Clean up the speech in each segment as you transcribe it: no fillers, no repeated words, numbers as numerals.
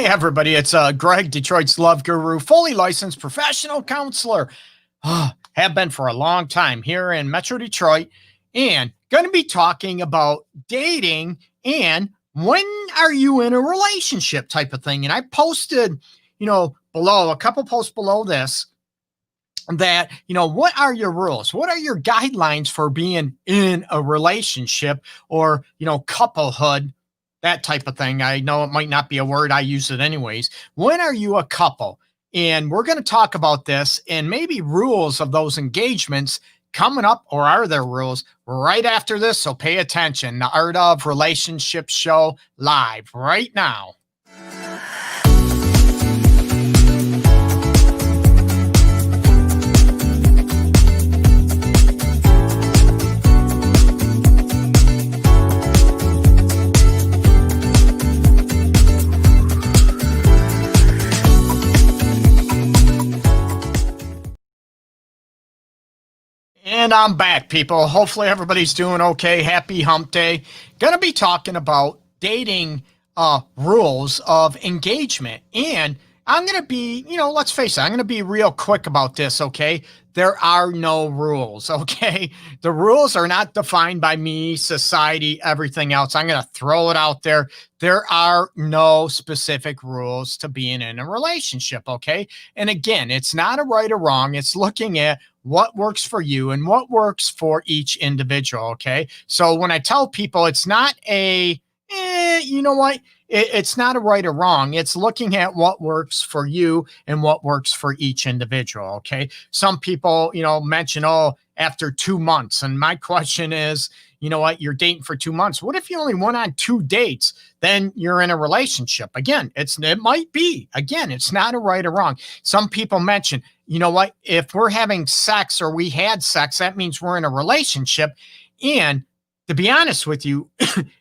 Hey everybody, it's Greg, Detroit's Love Guru, fully licensed professional counselor. Have been for a long time here in Metro Detroit, and going to be talking about dating and when are you in a relationship type of thing. And I posted, below a couple posts below this that, what are your rules? What are your guidelines for being in a relationship or, couplehood? That type of thing. I know it might not be a word. I use it anyways. When are you a couple? And we're going to talk about this and maybe rules of those engagements coming up, or are there rules right after this? So pay attention. The Art of Relationship show live right now. And I'm back, people. Hopefully everybody's doing okay. Happy hump day. Going to be talking about dating rules of engagement. And I'm going to be, let's face it, I'm going to be real quick about this, okay? There are no rules, okay? The rules are not defined by me, society, everything else. I'm going to throw it out there. There are no specific rules to being in a relationship, okay? And again, it's not a right or wrong. It's looking at what works for you and what works for each individual, okay? So when I tell people it's not a, you know what? It's not a right or wrong. It's looking at what works for you and what works for each individual, okay? Some people, mention, after 2 months. And my question is, you're dating for 2 months. What if you only went on 2 dates? Then you're in a relationship. Again, it might be. Again, it's not a right or wrong. Some people mention, if we're having sex or we had sex, that means we're in a relationship. And to be honest with you,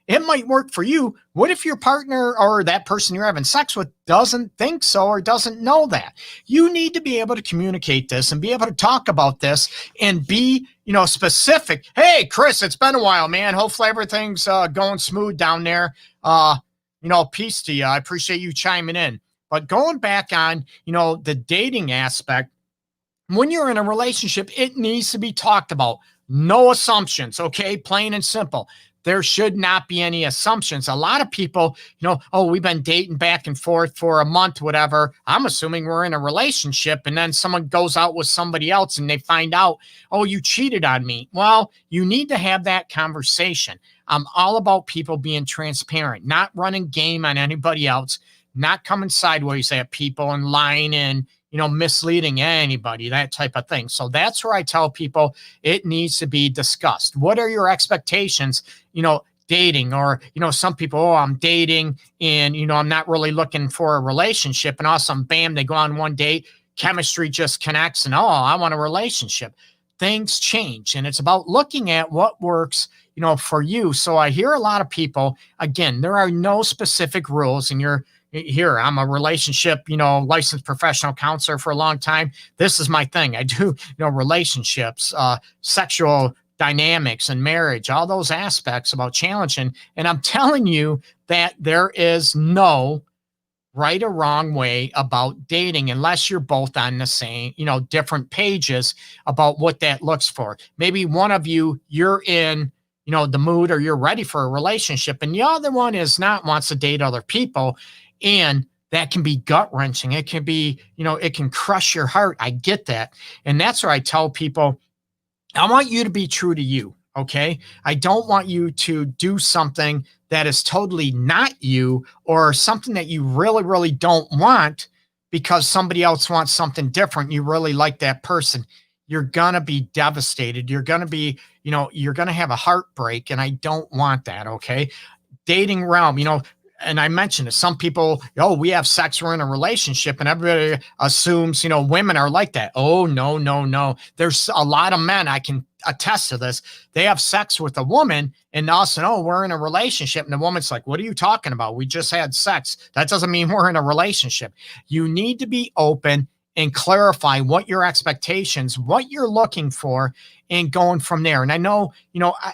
it might work for you. What if your partner or that person you're having sex with doesn't think so or doesn't know that? You need to be able to communicate this and be able to talk about this and be, specific. Hey, Chris, it's been a while, man. Hopefully everything's going smooth down there. Peace to you. I appreciate you chiming in. But going back on, the dating aspect, when you're in a relationship, it needs to be talked about. No assumptions, okay? Plain and simple. There should not be any assumptions. A lot of people, we've been dating back and forth for a month, whatever. I'm assuming we're in a relationship, and then someone goes out with somebody else and they find out, you cheated on me. Well, you need to have that conversation. I'm all about people being transparent, not running game on anybody else, not coming sideways at people and lying and misleading anybody, that type of thing. So that's where I tell people it needs to be discussed. What are your expectations, dating, or, some people, I'm dating and, I'm not really looking for a relationship. And all of a sudden, bam, they go on one date, chemistry just connects and, I want a relationship. Things change. And it's about looking at what works, for you. So I hear a lot of people, again, there are no specific rules, and here, I'm a relationship, licensed professional counselor for a long time. This is my thing. I do, relationships, sexual dynamics and marriage, all those aspects about challenging. And I'm telling you that there is no right or wrong way about dating unless you're both on the same, different pages about what that looks for. Maybe one of you're in, the mood or you're ready for a relationship, and the other one is not, wants to date other people. And that can be gut wrenching. It can be, it can crush your heart. I get that. And that's where I tell people, I want you to be true to you. Okay. I don't want you to do something that is totally not you, or something that you really, really don't want because somebody else wants something different. You really like that person. You're going to be devastated. You're going to be, you're going to have a heartbreak. And I don't want that. Okay. Dating realm, and I mentioned it, some people, we have sex, we're in a relationship, and everybody assumes, women are like that. Oh, no. There's a lot of men, I can attest to this. They have sex with a woman and all of a sudden, we're in a relationship. And the woman's like, what are you talking about? We just had sex. That doesn't mean we're in a relationship. You need to be open and clarify what your expectations, what you're looking for, and going from there. And I know,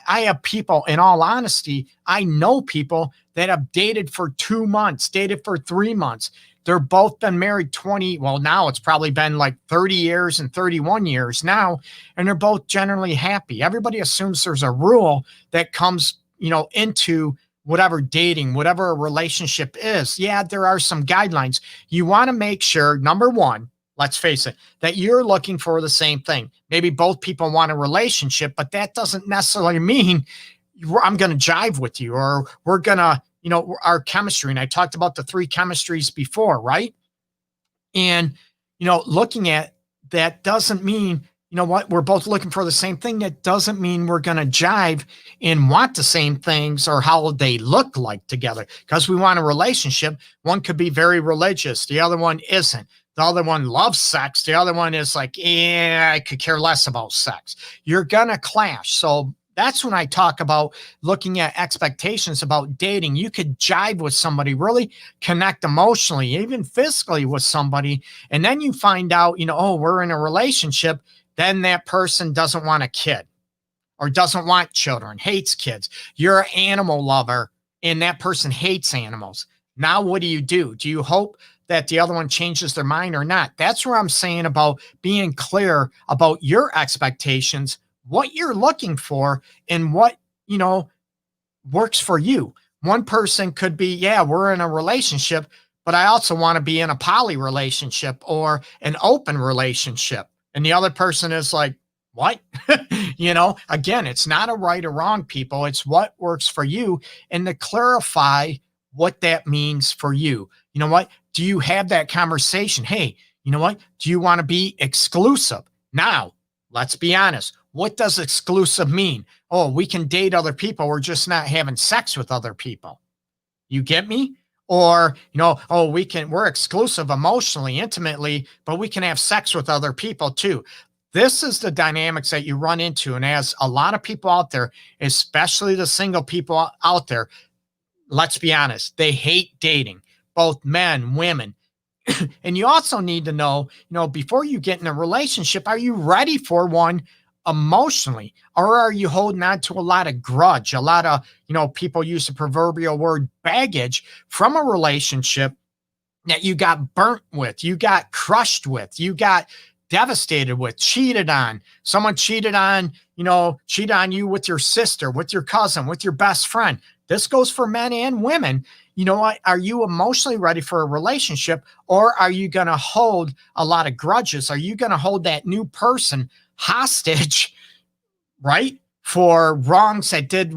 I have people, in all honesty, I know people that have dated for 2 months, dated for 3 months. They're both been married 20, well, now it's probably been like 30 years and 31 years now, and they're both generally happy. Everybody assumes there's a rule that comes, into whatever dating, whatever a relationship is. Yeah, there are some guidelines. You want to make sure, number one, let's face it, that you're looking for the same thing. Maybe both people want a relationship, but that doesn't necessarily mean I'm going to jive with you, or we're going to, our chemistry. And I talked about the 3 chemistries before, right? And, looking at that doesn't mean, we're both looking for the same thing. That doesn't mean we're going to jive and want the same things or how they look like together, because we want a relationship. One could be very religious. The other one isn't. The other one loves sex. The other one is like, I could care less about sex. You're going to clash. So that's when I talk about looking at expectations about dating. You could jive with somebody, really connect emotionally, even physically with somebody. And then you find out, oh, we're in a relationship. Then that person doesn't want a kid or doesn't want children, hates kids. You're an animal lover and that person hates animals. Now, what do? Do you hope that the other one changes their mind or not? That's where I'm saying about being clear about your expectations, what you're looking for, and what, works for you. One person could be, yeah, we're in a relationship, but I also want to be in a poly relationship or an open relationship. And the other person is like, what? Again, it's not a right or wrong, people. It's what works for you. And to clarify what that means for you. You know what? Do you have that conversation? Hey, you know what? Do you want to be exclusive? Now, let's be honest. What does exclusive mean? Oh, we can date other people. We're just not having sex with other people. You get me? Or, oh, we're exclusive emotionally, intimately, but we can have sex with other people too. This is the dynamics that you run into. And as a lot of people out there, especially the single people out there, let's be honest, they hate dating, both men, women. And you also need to know, before you get in a relationship, are you ready for one emotionally, or are you holding on to a lot of grudge, a lot of, people use the proverbial word baggage from a relationship that you got burnt with, you got crushed with, you got devastated with, cheated on. Someone cheated on you with your sister, with your cousin, with your best friend. This goes for men and women. You know what? Are you emotionally ready for a relationship, or are you going to hold a lot of grudges? Are you going to hold that new person hostage, right, for wrongs that did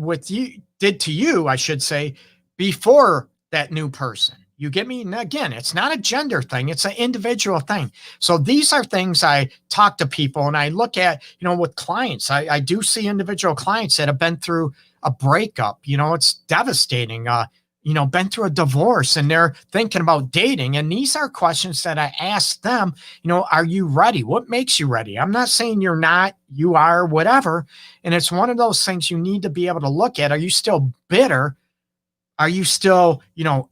to you, I should say, before that new person? You get me? And again, it's not a gender thing. It's an individual thing. So these are things I talk to people and I look at, with clients. I do see individual clients that have been through a breakup. It's devastating. Been through a divorce and they're thinking about dating. And these are questions that I ask them, are you ready? What makes you ready? I'm not saying you're not, you are, whatever. And it's one of those things you need to be able to look at. Are you still bitter? Are you still,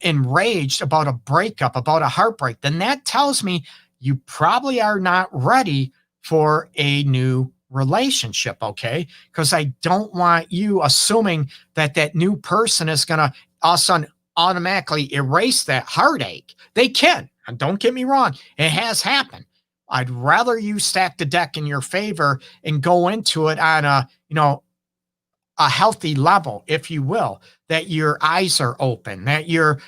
enraged about a breakup, about a heartbreak? Then that tells me you probably are not ready for a new relationship, okay? Because I don't want you assuming that that new person is going to all of a sudden automatically erase that heartache. They can, and don't get me wrong, it has happened. I'd rather you stack the deck in your favor and go into it on a healthy level, if you will, that your eyes are open, that your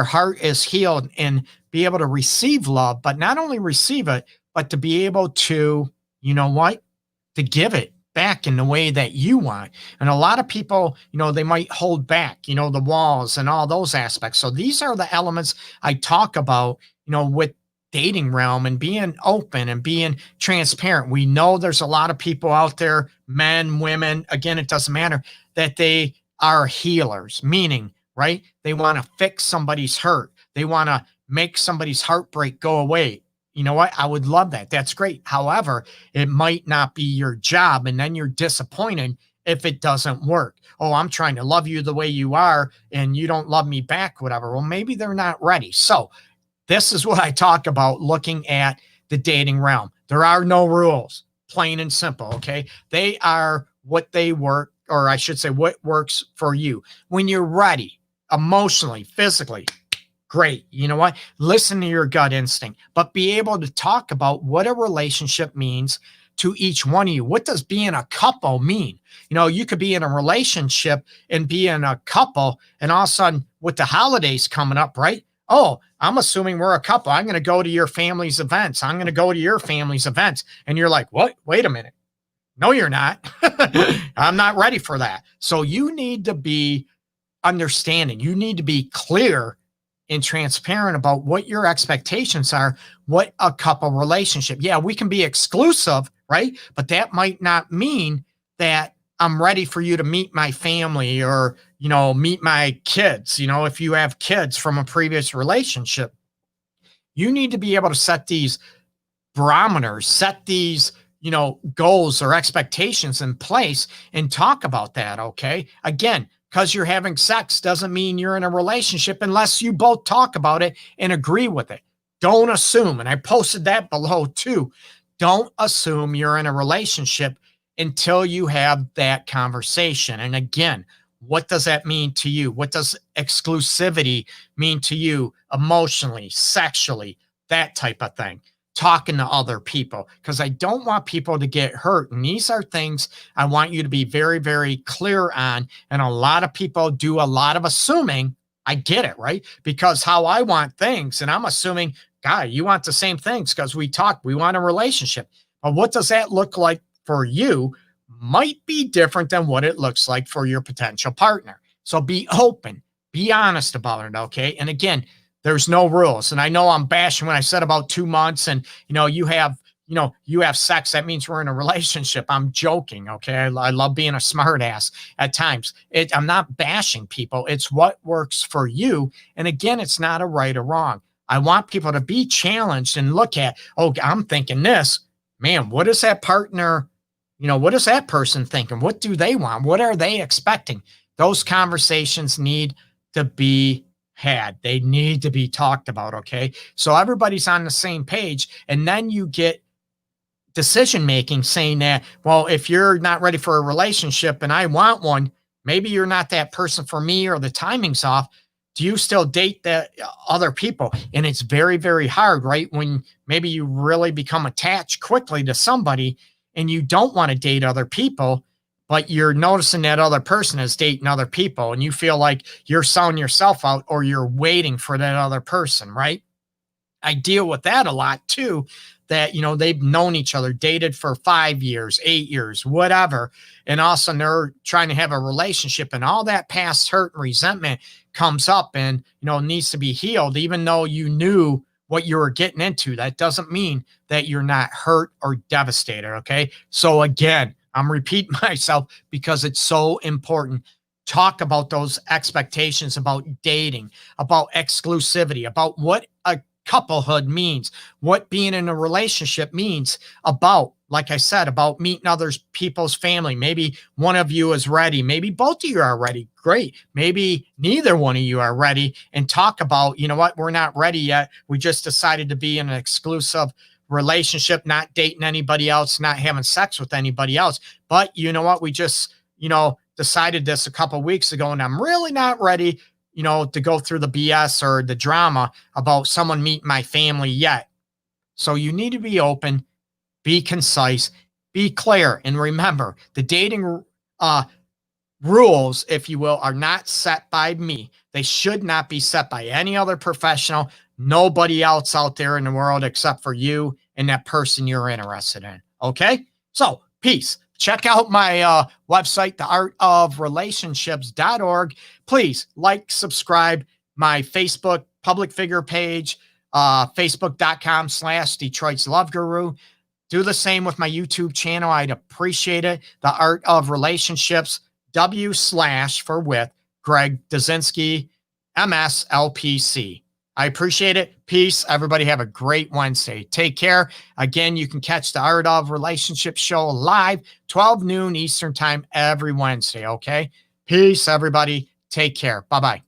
heart is healed and be able to receive love, but not only receive it, but to be able to, to give it back in the way that you want. And a lot of people, they might hold back, the walls and all those aspects. So these are the elements I talk about, with dating realm and being open and being transparent. We know there's a lot of people out there, men, women, again, it doesn't matter, that they are healers, meaning, right? They want to fix somebody's hurt. They want to make somebody's heartbreak go away. You know what? I would love that. That's great. However, it might not be your job. And then you're disappointed if it doesn't work. Oh, I'm trying to love you the way you are and you don't love me back, whatever. Well, maybe they're not ready. So this is what I talk about, looking at the dating realm. There are no rules, plain and simple, okay? They are what they work, or I should say what works for you. When you're ready, emotionally, physically, great. You know what? Listen to your gut instinct, but be able to talk about what a relationship means to each one of you. What does being a couple mean? You know, you could be in a relationship and be in a couple, and all of a sudden, with the holidays coming up, right? Oh, I'm assuming we're a couple. I'm going to go to your family's events. I'm going to go to your family's events. And you're like, what? Wait a minute. No, you're not. I'm not ready for that. So you need to be understanding. You need to be clear and transparent about what your expectations are, what a couple relationship. Yeah, we can be exclusive, right? But that might not mean that I'm ready for you to meet my family or, you know, meet my kids. You know, if you have kids from a previous relationship, you need to be able to set these barometers, set these, you know, goals or expectations in place and talk about that. Okay. Again, because you're having sex doesn't mean you're in a relationship unless you both talk about it and agree with it. Don't assume. And I posted that below too. Don't assume you're in a relationship until you have that conversation. And again, what does that mean to you? What does exclusivity mean to you emotionally, sexually, that type of thing? Talking to other people, because I don't want people to get hurt. And these are things I want you to be very, very clear on. And a lot of people do a lot of assuming. I get it, right? Because how I want things, and I'm assuming, God, you want the same things because we want a relationship. But what does that look like for you might be different than what it looks like for your potential partner. So be open, be honest about it, okay? And again, there's no rules. And I know I'm bashing when I said about 2 months and, you have sex. That means we're in a relationship. I'm joking. Okay. I love being a smart ass at times. I'm not bashing people. It's what works for you. And again, it's not a right or wrong. I want people to be challenged and look at, oh, I'm thinking this, man, what is that partner? What is that person thinking? What do they want? What are they expecting? Those conversations need to be had. They need to be talked about. Okay. So everybody's on the same page. And then you get decision making saying that, well, if you're not ready for a relationship and I want one, maybe you're not that person for me or the timing's off. Do you still date the other people? And it's very, very hard, right? When maybe you really become attached quickly to somebody and you don't want to date other people, but you're noticing that other person is dating other people and you feel like you're selling yourself out or you're waiting for that other person, right? I deal with that a lot too, that, they've known each other, dated for 5 years, 8 years, whatever. And all of a sudden they're trying to have a relationship and all that past hurt and resentment comes up and, needs to be healed, even though you knew what you were getting into. That doesn't mean that you're not hurt or devastated. Okay. So again, I'm repeating myself because it's so important. Talk about those expectations about dating, about exclusivity, about what a couplehood means, what being in a relationship means, about, like I said, about meeting other people's family. Maybe one of you is ready. Maybe both of you are ready. Great. Maybe neither one of you are ready, and talk about, what, we're not ready yet. We just decided to be in an exclusive relationship, not dating anybody else, not having sex with anybody else. But you know what? We just, decided this a couple of weeks ago, and I'm really not ready, to go through the BS or the drama about someone meeting my family yet. So you need to be open, be concise, be clear. And remember, the dating rules, if you will, are not set by me. They should not be set by any other professional, nobody else out there in the world except for you and that person you're interested in. Okay? So, peace. Check out my website, theartofrelationships.org. Please like, subscribe, my Facebook public figure page, facebook.com/Detroit's Love Guru. Do the same with my YouTube channel. I'd appreciate it. The Art of Relationships, /for Greg Dudzinski, MSLPC. I appreciate it. Peace. Everybody have a great Wednesday. Take care. Again, you can catch the Art of Relationships show live, 12 noon Eastern time every Wednesday. Okay. Peace, everybody. Take care. Bye-bye.